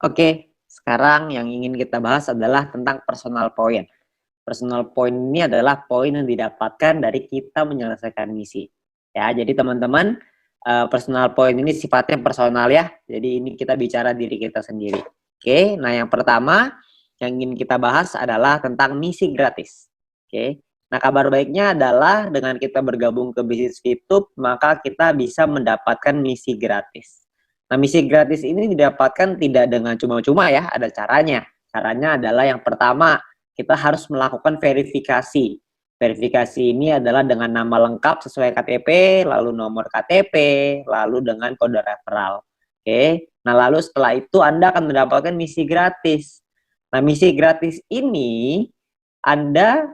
Oke, sekarang yang ingin kita bahas adalah tentang personal point. Personal point ini adalah poin yang didapatkan dari kita menyelesaikan misi. Ya, jadi teman-teman, personal point ini sifatnya personal ya. Jadi ini kita bicara diri kita sendiri. Oke, nah yang pertama yang ingin kita bahas adalah tentang misi gratis. Oke, nah kabar baiknya adalah dengan kita bergabung ke bisnis YouTube, maka kita bisa mendapatkan misi gratis. Nah, misi gratis ini didapatkan tidak dengan cuma-cuma ya, ada caranya. Caranya adalah yang pertama, kita harus melakukan verifikasi. Verifikasi ini adalah dengan nama lengkap sesuai KTP, lalu nomor KTP, lalu dengan kode referral. Oke, nah lalu setelah itu Anda akan mendapatkan misi gratis. Nah, misi gratis ini Anda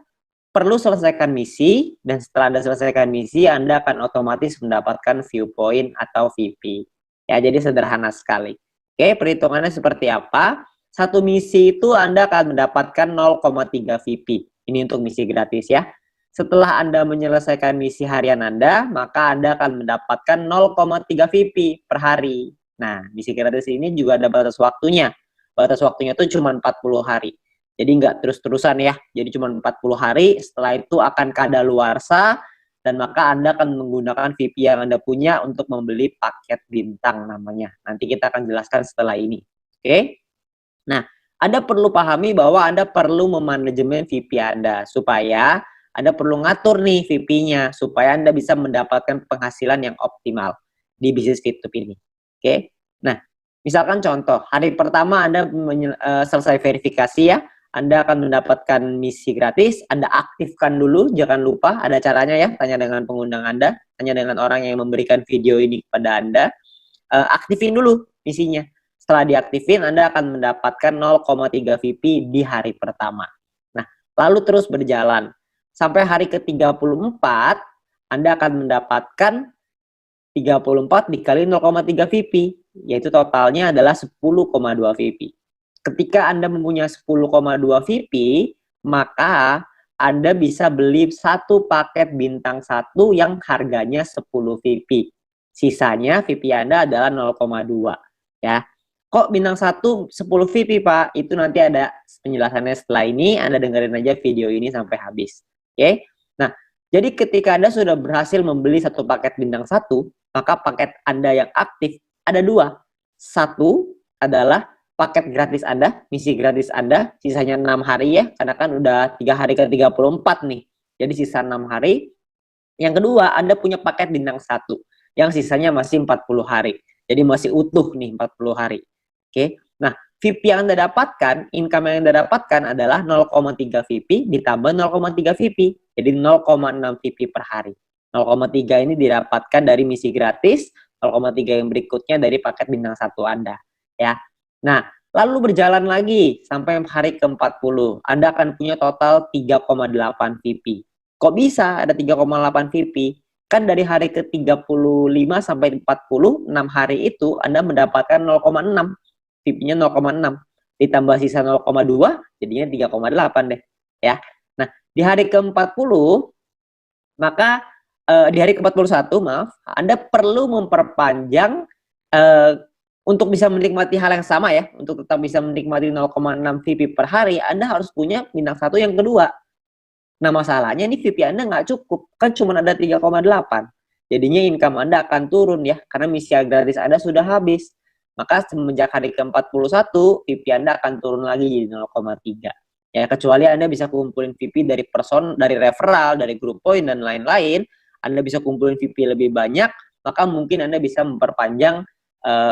perlu selesaikan misi, dan setelah Anda selesaikan misi, Anda akan otomatis mendapatkan viewpoint atau VP. Ya, jadi sederhana sekali. Oke, perhitungannya seperti apa? Satu misi itu Anda akan mendapatkan 0,3 VP. Ini untuk misi gratis ya. Setelah Anda menyelesaikan misi harian Anda, maka Anda akan mendapatkan 0,3 VP per hari. Nah, misi gratis ini juga ada batas waktunya. Batas waktunya itu cuma 40 hari. Jadi nggak terus-terusan ya. Jadi cuma 40 hari, setelah itu akan kadaluarsa, dan maka Anda akan menggunakan VP yang Anda punya untuk membeli paket bintang namanya. Nanti kita akan jelaskan setelah ini. Oke? Nah, Anda perlu pahami bahwa Anda perlu memanajemen VP Anda supaya Anda perlu ngatur nih VP-nya supaya Anda bisa mendapatkan penghasilan yang optimal di bisnis YouTube ini. Oke? Nah, misalkan contoh, hari pertama Anda selesai verifikasi ya, Anda akan mendapatkan misi gratis, Anda aktifkan dulu, jangan lupa, ada caranya ya, tanya dengan pengundang Anda, tanya dengan orang yang memberikan video ini kepada Anda, aktifin dulu misinya. Setelah diaktifin, Anda akan mendapatkan 0,3 VP di hari pertama. Nah, lalu terus berjalan. Sampai hari ke-34, Anda akan mendapatkan 34 dikali 0,3 VP, yaitu totalnya adalah 10,2 VP. Ketika Anda mempunyai 10,2 VP, maka Anda bisa beli satu paket bintang 1 yang harganya 10 VP. Sisanya VP Anda adalah 0,2 ya. Kok bintang 1 10 VP, Pak? Itu nanti ada penjelasannya setelah ini, Anda dengerin aja video ini sampai habis. Oke? Nah, jadi ketika Anda sudah berhasil membeli satu paket bintang 1, maka paket Anda yang aktif ada dua. Satu adalah paket gratis Anda, misi gratis Anda, sisanya 6 hari ya, karena kan udah 3 hari ke 34 nih. Jadi sisa 6 hari. Yang kedua, Anda punya paket bintang 1, yang sisanya masih 40 hari. Jadi masih utuh nih 40 hari. Oke. Nah, VP yang Anda dapatkan, income yang Anda dapatkan adalah 0,3 VP ditambah 0,3 VP. Jadi 0,6 VP per hari. 0,3 ini didapatkan dari misi gratis, 0,3 yang berikutnya dari paket bintang 1 Anda. Ya. Nah, lalu berjalan lagi sampai hari ke-40. Anda akan punya total 3,8 VP. Kok bisa ada 3,8 VP? Kan dari hari ke-35 sampai 40, 6 hari itu Anda mendapatkan 0,6. VP-nya 0,6. Ditambah sisa 0,2, jadinya 3,8 deh. Ya. Nah, di hari ke-40, maka di hari ke-41, maaf, Anda perlu memperpanjang untuk bisa menikmati hal yang sama ya, untuk tetap bisa menikmati 0,6 VP per hari, Anda harus punya bintang 1 yang kedua. Nah, masalahnya ini VP Anda nggak cukup, kan cuma ada 3,8. Jadinya income Anda akan turun ya, karena misi gratis Anda sudah habis. Maka semenjak hari ke-41, VP Anda akan turun lagi jadi 0,3. Ya, kecuali Anda bisa kumpulin VP dari dari referral, dari group point, dan lain-lain, Anda bisa kumpulin VP lebih banyak, maka mungkin Anda bisa memperpanjang,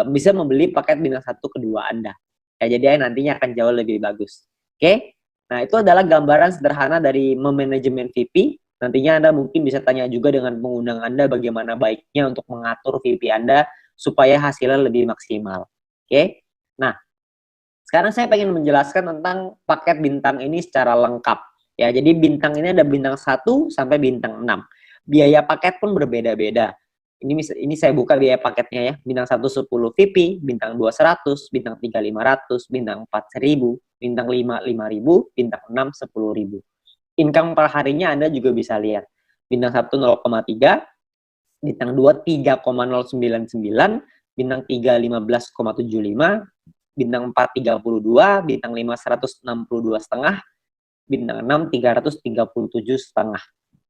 bisa membeli paket bintang 1 kedua Anda. Ya, jadi nantinya akan jauh lebih bagus. Oke? Nah, itu adalah gambaran sederhana dari memanajemen VP. Nantinya Anda mungkin bisa tanya juga dengan pengundang Anda bagaimana baiknya untuk mengatur VP Anda supaya hasilnya lebih maksimal. Oke? Nah, sekarang saya pengen menjelaskan tentang paket bintang ini secara lengkap. Ya, jadi bintang ini ada bintang 1 sampai bintang 6. Biaya paket pun berbeda-beda. Ini saya buka biaya paketnya ya. Bintang 1 10 VP, bintang 2 100, bintang 3 500, bintang 4 1000, bintang 5 5000, bintang 6 10.000. Income per harinya Anda juga bisa lihat. Bintang 1 0,3, bintang 2 3,099, bintang 3 15,75, bintang 4 32, bintang 5 162,5, bintang 6 337,5.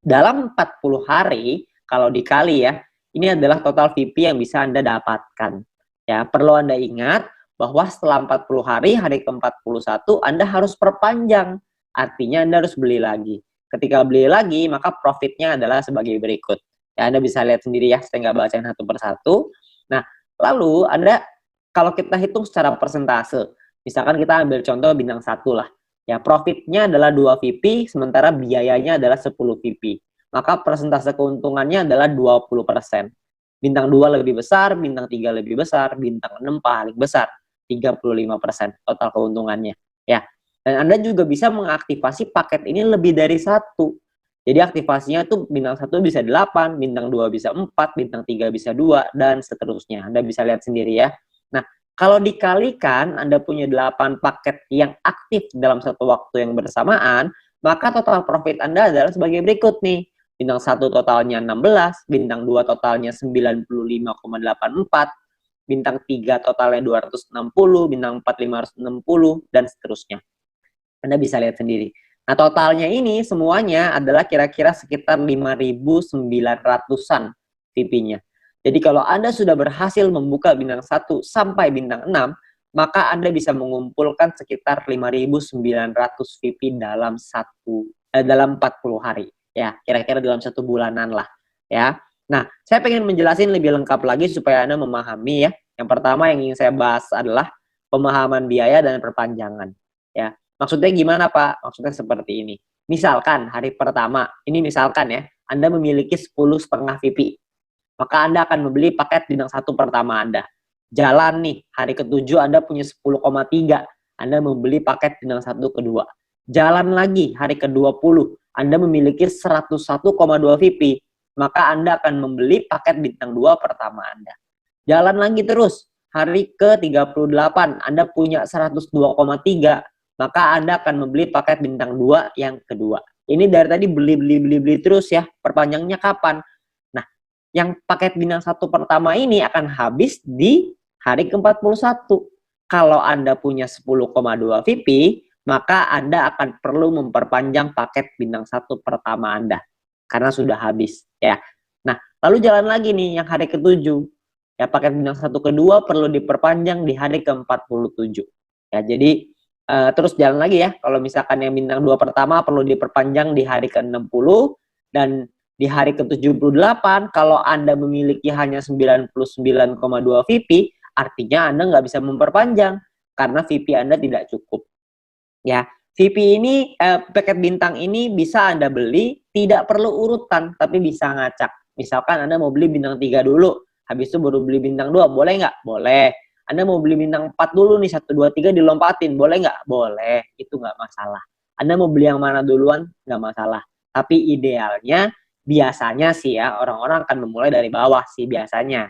Dalam 40 hari kalau dikali ya, ini adalah total VP yang bisa Anda dapatkan. Ya, perlu Anda ingat bahwa setelah 40 hari, hari ke-41 Anda harus perpanjang. Artinya Anda harus beli lagi. Ketika beli lagi, maka profitnya adalah sebagai berikut. Ya, Anda bisa lihat sendiri ya, saya nggak bacain satu persatu. Nah, lalu Anda, kalau kita hitung secara persentase, misalkan kita ambil contoh bintang 1 lah. Ya, profitnya adalah 2 VP, sementara biayanya adalah 10 VP. Maka persentase keuntungannya adalah 20%. Bintang 2 lebih besar, bintang 3 lebih besar, bintang 6 paling besar, 35% total keuntungannya. Ya. Dan Anda juga bisa mengaktifasi paket ini lebih dari satu. Jadi aktivasinya tuh bintang 1 bisa 8, bintang 2 bisa 4, bintang 3 bisa 2, dan seterusnya. Anda bisa lihat sendiri ya. Nah, kalau dikalikan Anda punya 8 paket yang aktif dalam satu waktu yang bersamaan, maka total profit Anda adalah sebagai berikut nih. Bintang 1 totalnya 16, bintang 2 totalnya 95,84, bintang 3 totalnya 260, bintang 4 560, dan seterusnya. Anda bisa lihat sendiri. Nah, totalnya ini semuanya adalah kira-kira sekitar 5.900-an VP-nya. Jadi kalau Anda sudah berhasil membuka bintang 1 sampai bintang 6, maka Anda bisa mengumpulkan sekitar 5.900 VP dalam 40 hari. Ya, kira-kira dalam 1 bulanan lah. Ya. Nah, saya pengen menjelasin lebih lengkap lagi supaya Anda memahami ya. Yang pertama yang ingin saya bahas adalah pemahaman biaya dan perpanjangan. Ya. Maksudnya gimana, Pak? Maksudnya seperti ini. Misalkan hari pertama, ini misalkan ya, Anda memiliki 10,5 VP. Maka Anda akan membeli paket bintang 1 pertama Anda. Jalan nih, hari ke-7 Anda punya 10,3. Anda membeli paket bintang 1 kedua. Jalan lagi, hari ke-20, Anda memiliki 101,2 VP. Maka Anda akan membeli paket bintang 2 pertama Anda. Jalan lagi terus, hari ke-38, Anda punya 102,3. Maka Anda akan membeli paket bintang 2 yang kedua. Ini dari tadi beli terus ya. Perpanjangnya kapan? Nah, yang paket bintang 1 pertama ini akan habis di hari ke-41. Kalau Anda punya 10,2 VP, maka Anda akan perlu memperpanjang paket bintang 1 pertama Anda. Karena sudah habis ya. Nah, lalu jalan lagi nih yang hari ke-7. Ya, paket bintang 1 kedua perlu diperpanjang di hari ke-47. Ya, jadi terus jalan lagi ya, kalau misalkan yang bintang 2 pertama perlu diperpanjang di hari ke-60, dan di hari ke-78 kalau Anda memiliki hanya 99,2 VP, artinya Anda nggak bisa memperpanjang karena VP Anda tidak cukup. Ya, VP ini, paket bintang ini bisa Anda beli, tidak perlu urutan, tapi bisa ngacak. Misalkan Anda mau beli bintang 3 dulu, habis itu baru beli bintang 2, boleh nggak? Boleh. Anda mau beli bintang 4 dulu nih, 1, 2, 3 dilompatin, boleh nggak? Boleh, itu nggak masalah. Anda mau beli yang mana duluan, nggak masalah. Tapi idealnya, biasanya sih ya, orang-orang akan memulai dari bawah sih biasanya.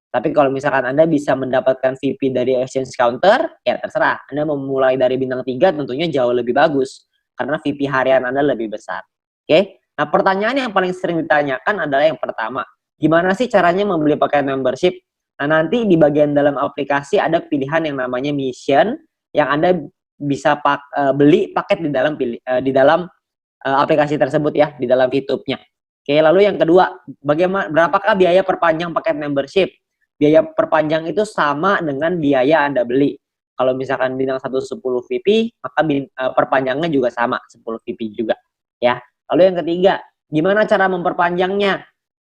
Tapi kalau misalkan Anda bisa mendapatkan VP dari exchange counter, ya terserah. Anda mau mulai dari bintang 3 tentunya jauh lebih bagus. Karena VP harian Anda lebih besar. Oke? Nah, pertanyaan yang paling sering ditanyakan adalah yang pertama. Gimana sih caranya membeli paket membership? Nah, nanti di bagian dalam aplikasi ada pilihan yang namanya mission yang Anda bisa beli paket di dalam aplikasi tersebut ya, di dalam YouTube-nya. Oke, lalu yang kedua, berapakah biaya perpanjang paket membership? Biaya perpanjang itu sama dengan biaya Anda beli. Kalau misalkan bintang 1 10 VP, maka perpanjangnya juga sama, 10 VP juga. Ya. Lalu yang ketiga, gimana cara memperpanjangnya?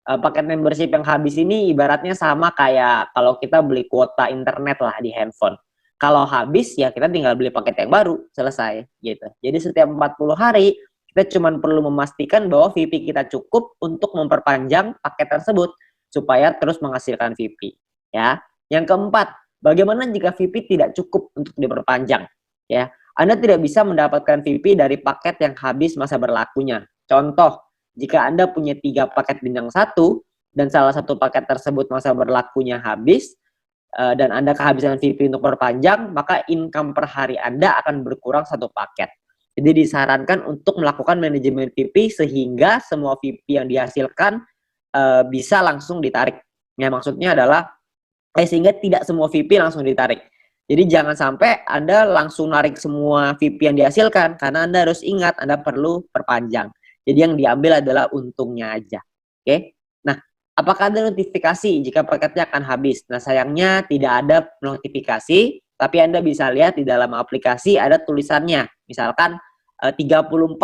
Paket membership yang habis ini ibaratnya sama kayak kalau kita beli kuota internet lah di handphone. Kalau habis ya kita tinggal beli paket yang baru, selesai gitu. Jadi setiap 40 hari kita cuma perlu memastikan bahwa VP kita cukup untuk memperpanjang paket tersebut supaya terus menghasilkan VP ya. Yang keempat, bagaimana jika VP tidak cukup untuk diperpanjang ya? Anda tidak bisa mendapatkan VP dari paket yang habis masa berlakunya. Contoh, jika Anda punya 3 paket bintang 1 dan salah satu paket tersebut masa berlakunya habis dan Anda kehabisan VP untuk perpanjang, maka income per hari Anda akan berkurang 1 paket. Jadi disarankan untuk melakukan manajemen VP sehingga semua VP yang dihasilkan bisa langsung ditarik. Ya, maksudnya adalah sehingga tidak semua VP langsung ditarik. Jadi jangan sampai Anda langsung narik semua VIP yang dihasilkan, karena Anda harus ingat Anda perlu perpanjang. Jadi yang diambil adalah untungnya aja. Oke? Nah, apakah ada notifikasi jika paketnya akan habis? Nah, sayangnya tidak ada notifikasi, tapi Anda bisa lihat di dalam aplikasi ada tulisannya. Misalkan 34/40,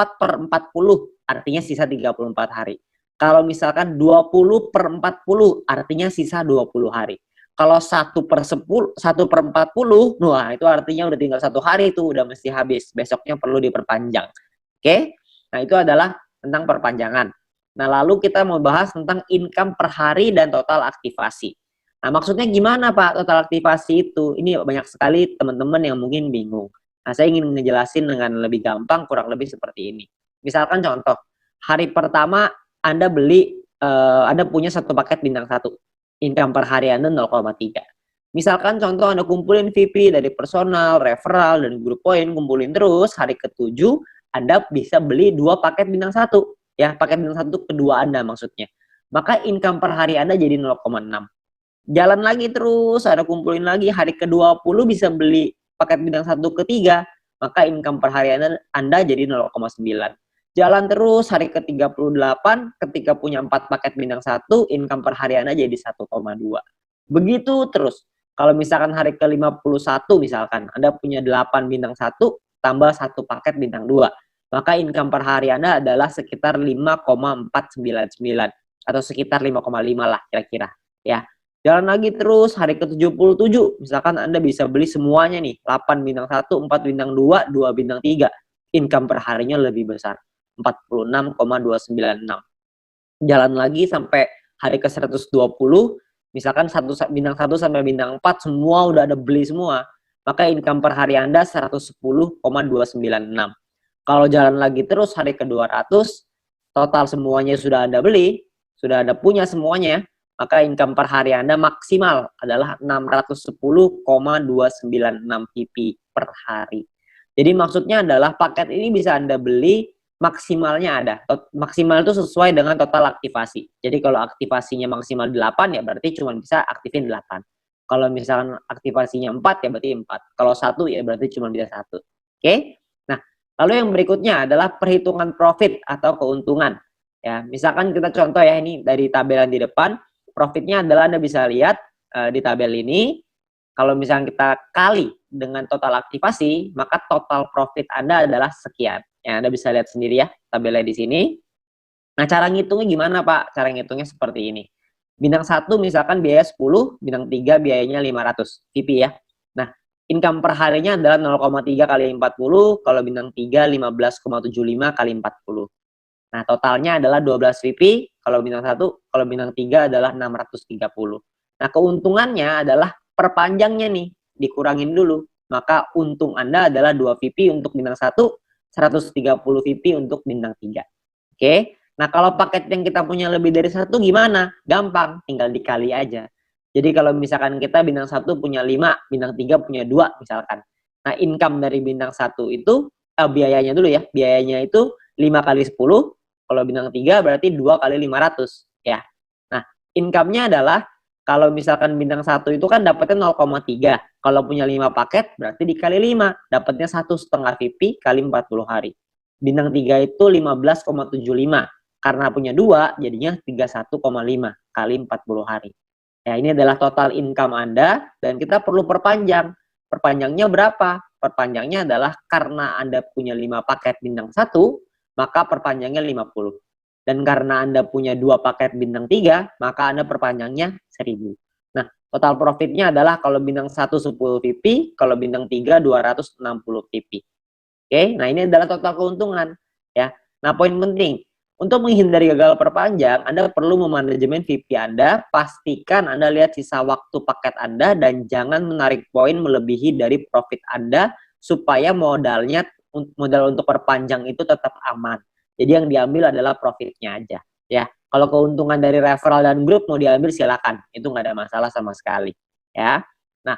artinya sisa 34 hari. Kalau misalkan 20/40, artinya sisa 20 hari. Kalau 1/10, 1/40, wah itu artinya udah tinggal 1 hari, itu udah mesti habis. Besoknya perlu diperpanjang. Oke? Nah, itu adalah tentang perpanjangan. Nah, lalu kita mau bahas tentang income per hari dan total aktivasi. Nah, maksudnya gimana Pak total aktivasi itu? Ini banyak sekali teman-teman yang mungkin bingung. Nah, saya ingin ngejelasin dengan lebih gampang, kurang lebih seperti ini. Misalkan contoh, hari pertama Anda beli, Anda punya satu paket bintang 1. Income per hari Anda 0,3. Misalkan contoh Anda kumpulin VIP dari personal, referral, dan grup poin, kumpulin terus, hari ke-7 Anda bisa beli 2 paket bintang 1. Ya, paket bintang 1 kedua Anda maksudnya. Maka income per hari Anda jadi 0,6. Jalan lagi terus, Anda kumpulin lagi, hari ke-20 bisa beli paket bintang 1 ketiga, maka income per hari Anda jadi 0,9. Jalan terus, hari ke-38 ketika punya 4 paket bintang 1, income per hari Anda jadi 1,2. Begitu terus. Kalau misalkan hari ke-51 misalkan Anda punya 8 bintang 1 tambah 1 paket bintang 2, maka income per hari Anda adalah sekitar 5,499 atau sekitar 5,5 lah kira-kira ya. Jalan lagi terus, hari ke-77 misalkan Anda bisa beli semuanya nih, 8 bintang 1, 4 bintang 2, 2 bintang 3. Income per harinya lebih besar, 46,296. Jalan lagi sampai hari ke-120, misalkan bintang 1 sampai bintang 4 semua udah ada beli semua, maka income per hari Anda 110,296. Kalau jalan lagi terus hari ke-200, total semuanya sudah Anda beli, sudah Anda punya semuanya, maka income per hari Anda maksimal adalah 610,296 PP per hari. Jadi maksudnya adalah paket ini bisa Anda beli maksimalnya ada. Maksimal itu sesuai dengan total aktivasi. Jadi kalau aktivasinya maksimal 8 ya berarti cuma bisa aktifin 8. Kalau misalkan aktivasinya 4 ya berarti 4. Kalau 1 ya berarti cuma bisa 1. Oke? Nah, lalu yang berikutnya adalah perhitungan profit atau keuntungan. Ya, misalkan kita contoh ya, ini dari tabel yang di depan, profitnya adalah Anda bisa lihat di tabel ini, kalau misalnya kita kali dengan total aktivasi, maka total profit Anda adalah sekian. Ya, Anda bisa lihat sendiri ya, tabelnya di sini. Nah, cara ngitungnya gimana, Pak? Cara ngitungnya seperti ini. Bintang 1 misalkan biaya 10, bintang 3 biayanya 500 VP ya. Nah, income per harinya adalah 0,3 kali 40, kalau bintang 3 15,75 kali 40. Nah, totalnya adalah 12 VP, kalau bintang 1, kalau bintang 3 adalah 630. Nah, keuntungannya adalah perpanjangnya nih, dikurangin dulu. Maka untung Anda adalah 2 VP untuk bintang 1, 130 VP untuk bintang 3. Oke. Nah, kalau paket yang kita punya lebih dari 1 gimana? Gampang, tinggal dikali aja. Jadi kalau misalkan kita bintang 1 punya 5, bintang 3 punya 2 misalkan. Nah, income dari bintang 1 itu biayanya dulu ya. Biayanya itu 5 kali 10, kalau bintang 3 berarti 2 kali 500 ya. Nah, income-nya adalah kalau misalkan bintang 1 itu kan dapatnya 0,3. Kalau punya 5 paket berarti dikali 5, dapatnya 1,5 VP kali 40 hari. Bintang 3 itu 15,75. Karena punya 2 jadinya 31,5 kali 40 hari. Ya, ini adalah total income Anda dan kita perlu perpanjang. Perpanjangnya berapa? Perpanjangnya adalah karena Anda punya 5 paket bintang 1, maka perpanjangnya 50. Dan karena Anda punya 2 paket bintang 3, maka Anda perpanjangnya 1000. Nah, total profitnya adalah kalau bintang 1 10 VP, kalau bintang 3 260 VP. Oke, nah ini adalah total keuntungan ya. Nah, poin penting, untuk menghindari gagal perpanjang, Anda perlu memanajemen VP Anda, pastikan Anda lihat sisa waktu paket Anda dan jangan menarik poin melebihi dari profit Anda supaya modal untuk perpanjang itu tetap aman. Jadi yang diambil adalah profitnya aja ya. Kalau keuntungan dari referral dan grup mau diambil silakan, itu nggak ada masalah sama sekali ya. Nah,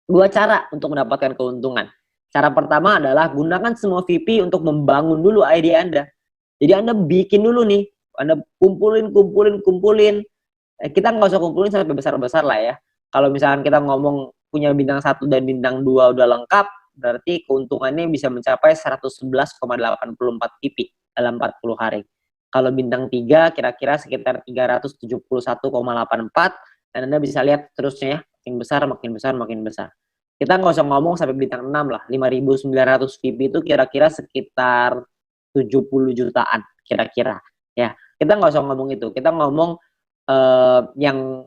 2 cara untuk mendapatkan keuntungan. Cara pertama adalah gunakan semua VP untuk membangun dulu ide Anda. Jadi Anda bikin dulu nih, Anda kumpulin. Kita nggak usah kumpulin sampai besar-besar lah ya. Kalau misalkan kita ngomong punya bintang 1 dan bintang 2 udah lengkap, berarti keuntungannya bisa mencapai 111,84 PP dalam 40 hari. Kalau bintang 3 kira-kira sekitar 371,84, dan Anda bisa lihat terusnya ya, makin besar, makin besar, makin besar. Kita nggak usah ngomong sampai bintang 6 lah, 5.900 PP itu kira-kira sekitar 70 jutaan kira-kira. Ya, kita nggak usah ngomong itu, kita ngomong yang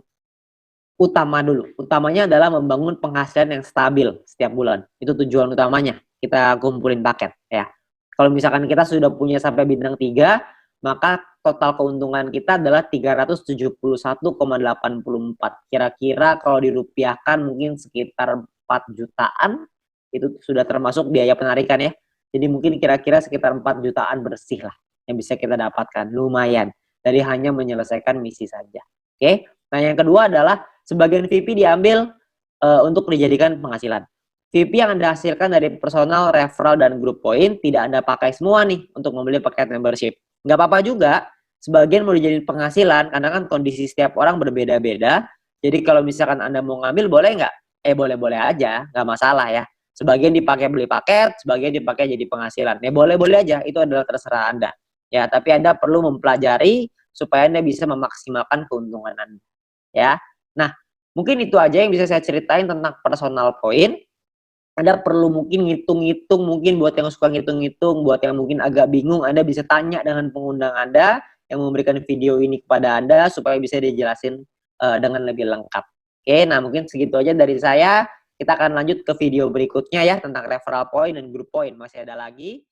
utama dulu. Utamanya adalah membangun penghasilan yang stabil setiap bulan. Itu tujuan utamanya. Kita kumpulin paket ya. Kalau misalkan kita sudah punya sampai bintang 3, maka total keuntungan kita adalah 371,84. Kira-kira kalau dirupiahkan mungkin sekitar 4 jutaan. Itu sudah termasuk biaya penarikan ya. Jadi mungkin kira-kira sekitar 4 jutaan bersih lah yang bisa kita dapatkan. Lumayan dari hanya menyelesaikan misi saja. Oke. Nah, yang kedua adalah sebagian VP diambil untuk dijadikan penghasilan. VP yang Anda hasilkan dari personal, referral, dan group point tidak Anda pakai semua nih untuk membeli paket membership. Nggak apa-apa juga, sebagian mau dijadiin penghasilan, karena kan kondisi setiap orang berbeda-beda. Jadi kalau misalkan Anda mau ngambil, boleh nggak? Boleh-boleh aja, nggak masalah ya. Sebagian dipakai beli paket, sebagian dipakai jadi penghasilan. Boleh-boleh aja, itu adalah terserah Anda. Ya, tapi Anda perlu mempelajari supaya Anda bisa memaksimalkan keuntungan Anda. Ya, nah mungkin itu aja yang bisa saya ceritain tentang personal point. Anda perlu mungkin ngitung-ngitung, mungkin buat yang suka ngitung-ngitung, buat yang mungkin agak bingung, Anda bisa tanya dengan pengundang Anda yang memberikan video ini kepada Anda supaya bisa dijelasin dengan lebih lengkap. Oke, nah mungkin segitu aja dari saya. Kita akan lanjut ke video berikutnya ya tentang referral point dan group point. Masih ada lagi.